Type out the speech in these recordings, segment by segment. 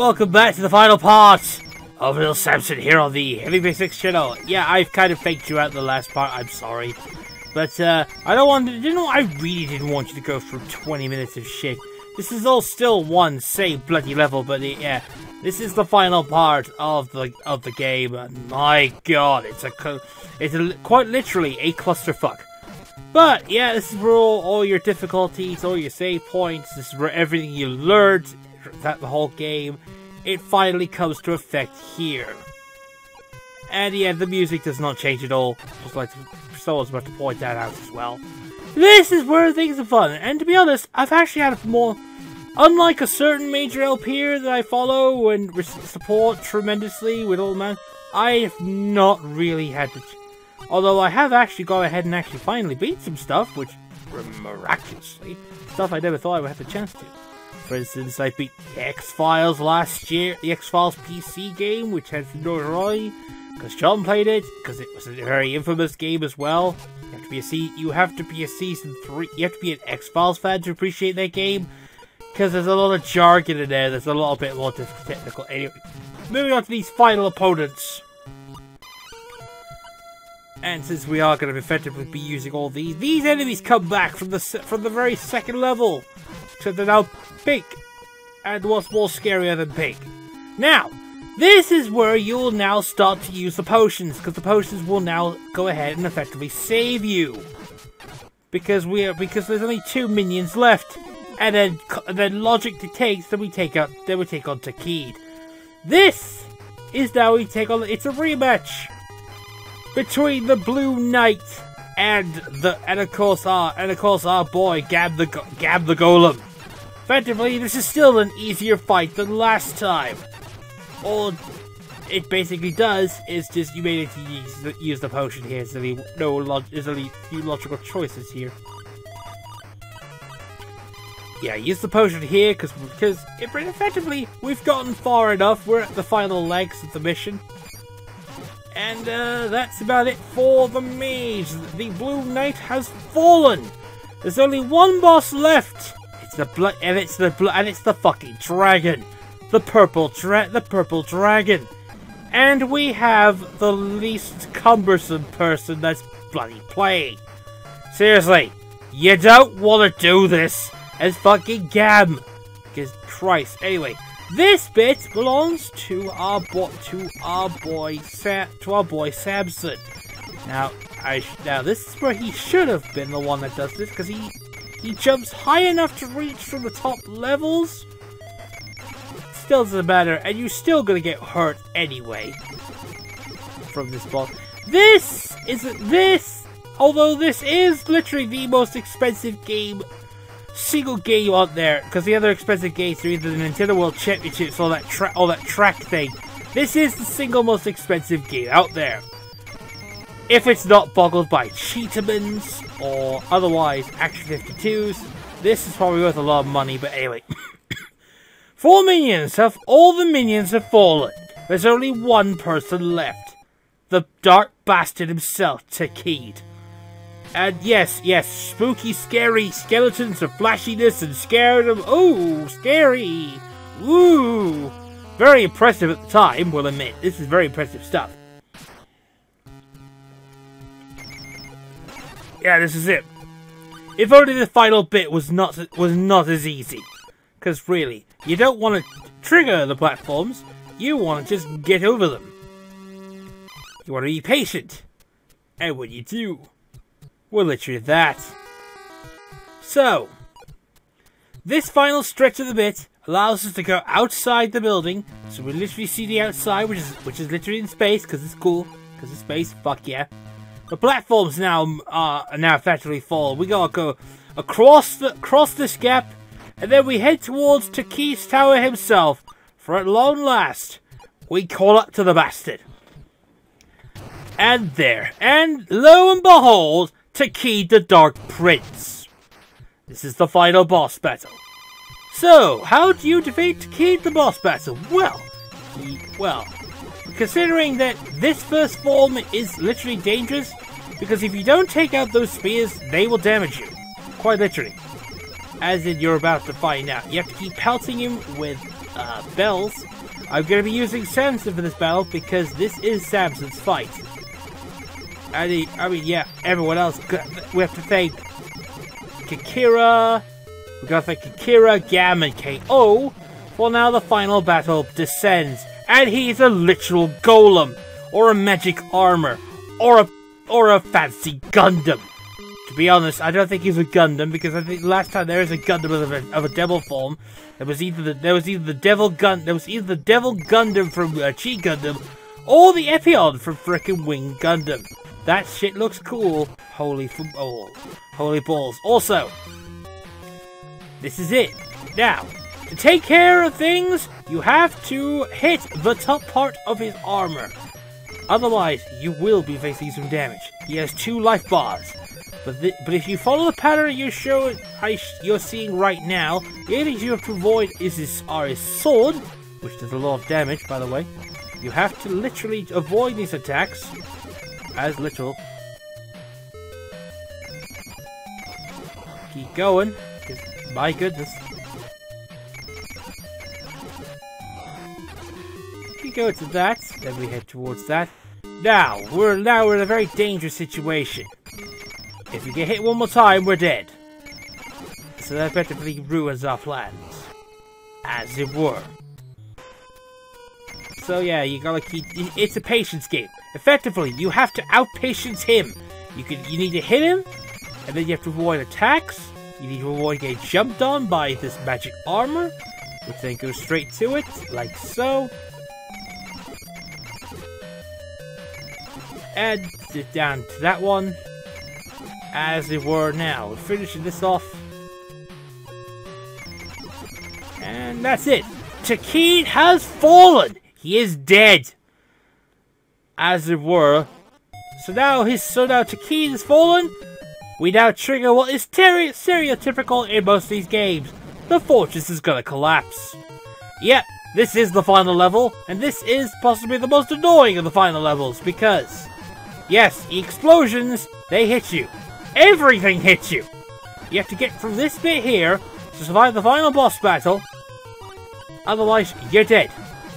Welcome back to the final part of Little Samson here on the heavybass channel. Yeah, I've kind of faked you out in the last part, I'm sorry. But, I really didn't want you to go through 20 minutes of shit. This is all still one same bloody level, but yeah, this is the final part of the game. And my god, it's quite literally a clusterfuck. But, yeah, this is where all your difficulties, all your save points, this is where everything you learned throughout the whole game, it finally comes to effect here. And yeah, the music does not change at all. Just like someone's about to point that out as well. This is where things are fun, and to be honest, I've actually had more. Unlike a certain major LP that I follow and support tremendously with Old Man, I have not really had to. Although I have actually gone ahead and actually finally beat some stuff, which miraculously, stuff I never thought I would have the chance to. For instance, I beat the X-Files last year, the X-Files PC game, which had notoriety, because John played it, because it was a very infamous game as well. You have to be a season 3, you have to be an X-Files fan to appreciate that game, because there's a lot of jargon in there, there's a little bit more technical. Anyway, moving on to these final opponents. And since we are going to effectively be using all these enemies come back from the very second level. So they're now pink. And what's more scarier than pink? Now, this is where you'll now start to use the potions, because the potions will now go ahead and effectively save you. Because there's only 2 minions left. And then logic dictates that we take on Takid. This is now it's a rematch between the Blue Knight and of course our boy Gab the Golem. Effectively, this is still an easier fight than last time. All it basically does is just you may need to use the potion here. So there's only few logical choices here. Yeah, use the potion here because effectively we've gotten far enough. We're at the final legs of the mission. And that's about it for the mage. The Blue Knight has fallen. There's only one boss left. It's the fucking dragon, the purple dragon, and we have the least cumbersome person that's bloody playing. Seriously, you don't want to do this as fucking Gam, because Christ. Anyway. This bit belongs to our boy Samson. Now this is where he should have been the one that does this, because he jumps high enough to reach from the top levels. Still doesn't matter, and you're still gonna get hurt anyway from this boss. Although this is literally the most expensive single game out there, because the other expensive games are either the Nintendo World Championships or that track thing. This is the single most expensive game out there. If it's not boggled by Cheetamans or otherwise Action 52s, this is probably worth a lot of money, but anyway. All the minions have fallen. There's only one person left. The dark bastard himself, Takid. And yes, spooky, scary skeletons of flashiness and scared of. Oh, scary! Woo! Very impressive at the time, we'll admit. This is very impressive stuff. Yeah, this is it. If only the final bit was not as easy. Because really, you don't want to trigger the platforms. You want to just get over them. You want to be patient. And when you do, well, literally that. So, this final stretch of the bit allows us to go outside the building, so we literally see the outside, which is literally in space, because it's cool, because it's space. Fuck yeah! The platforms now effectively fall. We gotta go across this gap, and then we head towards Takid's tower himself. For at long last, we call up to the bastard, and lo and behold, Takid the Dark Prince. This is the final boss battle. So, how do you defeat Takid the boss battle? Well, considering that this first form is literally dangerous, because if you don't take out those spears, they will damage you. Quite literally. As in, you're about to find out. You have to keep pelting him with bells, I'm going to be using Samson for this battle because this is Samson's fight. I mean, yeah, everyone else, we have to thank Kikira, we gotta thank Kikira, Gam, and KO. Well, now the final battle descends, and he's a literal golem, or a magic armor, or a fancy Gundam. To be honest, I don't think he's a Gundam, because I think last time there was a Gundam of a devil form. There was either the devil Gundam from Chi Gundam, or the Epion from frickin' Wing Gundam. That shit looks cool. Holy balls. Also, this is it. Now, to take care of things, you have to hit the top part of his armor. Otherwise, you will be facing some damage. He has 2 life bars. But if you follow the pattern you're seeing right now, the only thing you have to avoid is his sword, which does a lot of damage, by the way. You have to literally avoid these attacks. As literal. Keep going. My goodness. Keep going to that. Then we head towards that. Now we're in a very dangerous situation. If we get hit one more time, we're dead. So that effectively ruins our plans, as it were. So yeah, you gotta keep. It's a patience game. Effectively, you have to outpatience him. You need to hit him, and then you have to avoid attacks. You need to avoid getting jumped on by this magic armor, which then goes straight to it, like so. And sit down to that one, as it were. Now we're finishing this off, and that's it. Takid has fallen. He is dead, as it were. So now Takid has fallen. We now trigger what is stereotypical in most of these games. The fortress is gonna collapse. Yep, this is the final level, and this is possibly the most annoying of the final levels because, yes, the explosions, they hit you. Everything hits you. You have to get from this bit here to survive the final boss battle. Otherwise, you're dead.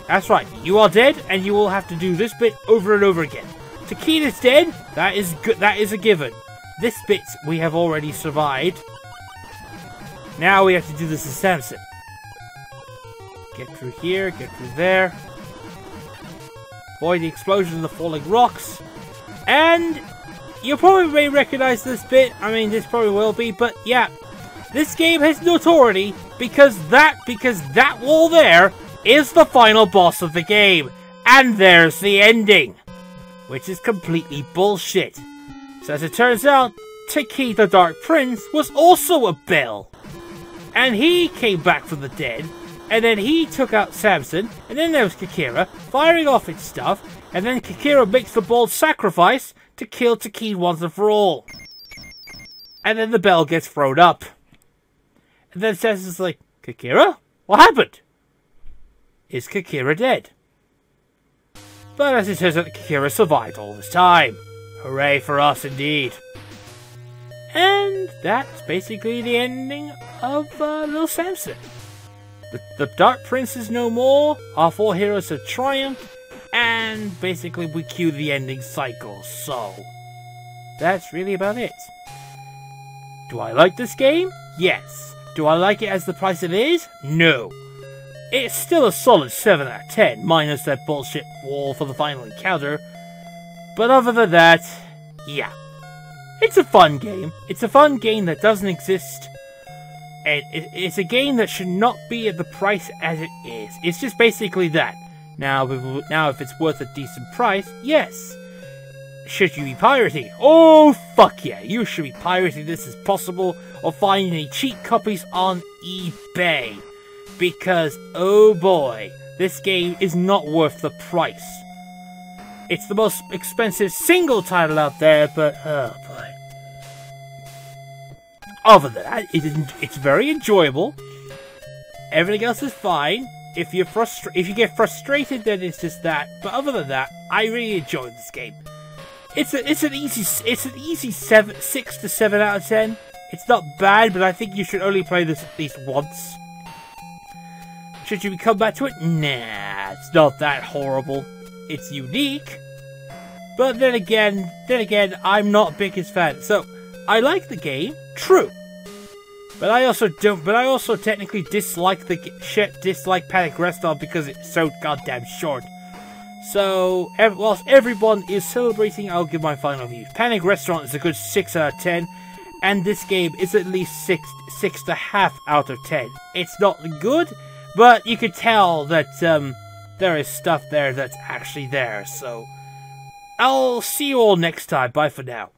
That's right, you are dead, and you will have to do this bit over and over again. Takid is dead. That is good. That is a given. This bit we have already survived. Now we have to do this as Samson. Get through here, get through there. Avoid the explosion of the falling rocks. And you probably may recognize this bit. I mean, this probably will be, but yeah. This game has notoriety because that wall there is the final boss of the game. And there's the ending, which is completely bullshit. So as it turns out, Takid the Dark Prince was also a Bell. And he came back from the dead, and then he took out Samson, and then there was Kikira firing off its stuff, and then Kikira makes the bold sacrifice to kill Takid once and for all. And then the bell gets thrown up. And then Samson's like, Kikira? What happened? Is Kikira dead? But as it turns out, Kikira survived all this time. Hooray for us indeed. And that's basically the ending of Little Samson. The Dark Prince is no more, our 4 heroes have triumphed, and basically we cue the ending cycle, so that's really about it. Do I like this game? Yes. Do I like it as the price it is? No. It's still a solid 7 out of 10, minus that bullshit wall for the final encounter. But other than that, yeah. It's a fun game. It's a fun game that doesn't exist. And it's a game that should not be at the price as it is. It's just basically that. Now if it's worth a decent price, yes. Should you be pirating? Oh, fuck yeah. You should be pirating this as possible, or finding any cheap copies on eBay. Because, oh boy, this game is not worth the price. It's the most expensive single title out there, but oh boy. Other than that, it's very enjoyable. Everything else is fine. If you get frustrated, then it's just that. But other than that, I really enjoyed this game. It's an easy 6 to 7 out of 10. It's not bad, but I think you should only play this at least once. Should you come back to it? Nah, it's not that horrible. It's unique. But then again, I'm not biggest fan. So, I like the game, true. But I also technically dislike dislike Panic Restaurant because it's so goddamn short. So, whilst everyone is celebrating, I'll give my final view. Panic Restaurant is a good 6 out of 10, and this game is at least 6.5 out of 10. It's not good, but you could tell that there is stuff there that's actually there. So, I'll see you all next time. Bye for now.